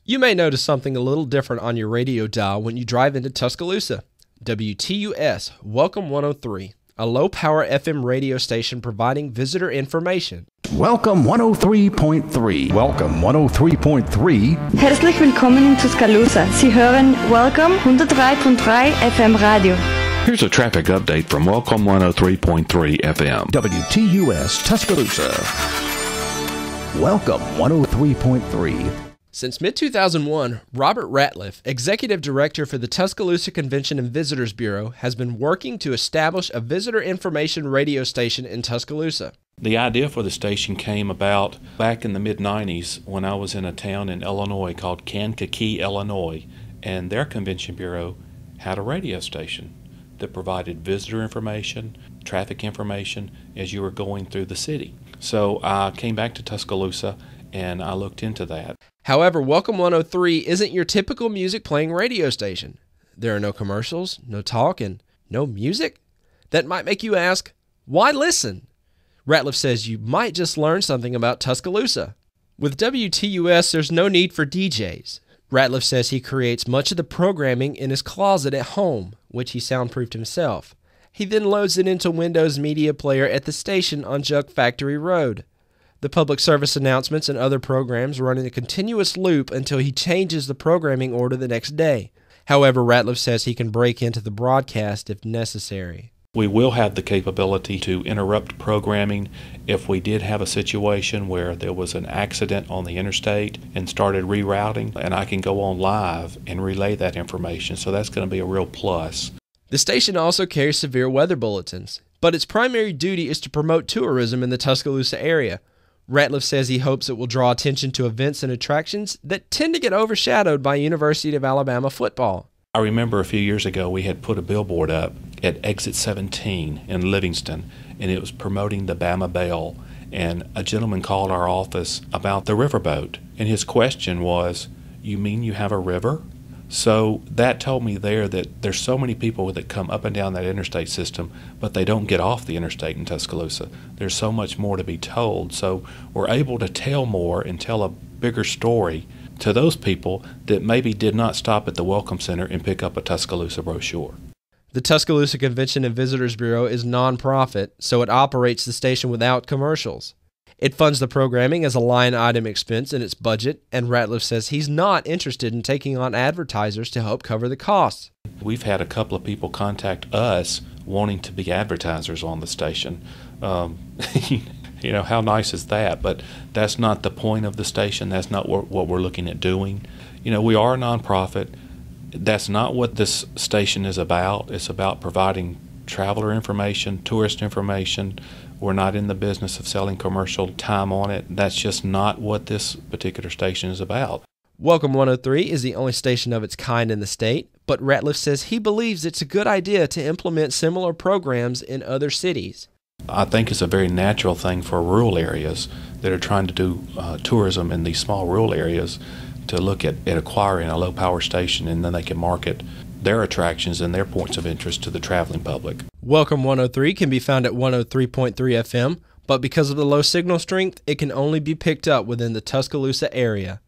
You may notice something a little different on your radio dial when you drive into Tuscaloosa. WTUS, Welcome 103, a low-power FM radio station providing visitor information. Welcome 103.3. Welcome 103.3. Herzlich willkommen in Tuscaloosa. Sie hören Welcome 103.3 FM Radio. Here's a traffic update from Welcome 103.3 FM. WTUS Tuscaloosa. Welcome 103.3. Since mid-2001, Robert Ratliff, Executive Director for the Tuscaloosa Convention and Visitors Bureau, has been working to establish a visitor information radio station in Tuscaloosa. The idea for the station came about back in the mid-90s when I was in a town in Illinois called Kankakee, Illinois, and their convention bureau had a radio station that provided visitor information, traffic information as you were going through the city. So I came back to Tuscaloosa and I looked into that. However, Welcome 103 isn't your typical music-playing radio station. There are no commercials, no talk, and no music? That might make you ask, why listen? Ratliff says you might just learn something about Tuscaloosa. With WTUS, there's no need for DJs. Ratliff says he creates much of the programming in his closet at home, which he soundproofed himself. He then loads it into Windows Media Player at the station on Jug Factory Road. The public service announcements and other programs run in a continuous loop until he changes the programming order the next day. However, Ratliff says he can break into the broadcast if necessary. We will have the capability to interrupt programming if we did have a situation where there was an accident on the interstate and started rerouting, and I can go on live and relay that information, so that's going to be a real plus. The station also carries severe weather bulletins, but its primary duty is to promote tourism in the Tuscaloosa area. Ratliff says he hopes it will draw attention to events and attractions that tend to get overshadowed by University of Alabama football. I remember a few years ago we had put a billboard up at Exit 17 in Livingston, and it was promoting the Bama Bell. And a gentleman called our office about the riverboat, and his question was, "You mean you have a river?" So that told me there that there's so many people that come up and down that interstate system, but they don't get off the interstate in Tuscaloosa. There's so much more to be told. So we're able to tell more and tell a bigger story to those people that maybe did not stop at the Welcome Center and pick up a Tuscaloosa brochure. The Tuscaloosa Convention and Visitors Bureau is non-profit, so it operates the station without commercials. It funds the programming as a line item expense in its budget, and Ratliff says he's not interested in taking on advertisers to help cover the costs. We've had a couple of people contact us wanting to be advertisers on the station. You know, how nice is that? But that's not the point of the station. That's not what we're looking at doing. You know, we are a nonprofit. That's not what this station is about. It's about providing traveler information, tourist information. We're not in the business of selling commercial time on it. That's just not what this particular station is about. Welcome 103 is the only station of its kind in the state, but Ratliff says he believes it's a good idea to implement similar programs in other cities. I think it's a very natural thing for rural areas that are trying to do tourism in these small rural areas to look at acquiring a low-power station, and then they can market their attractions and their points of interest to the traveling public. Welcome 103 can be found at 103.3 FM, but because of the low signal strength, it can only be picked up within the Tuscaloosa area.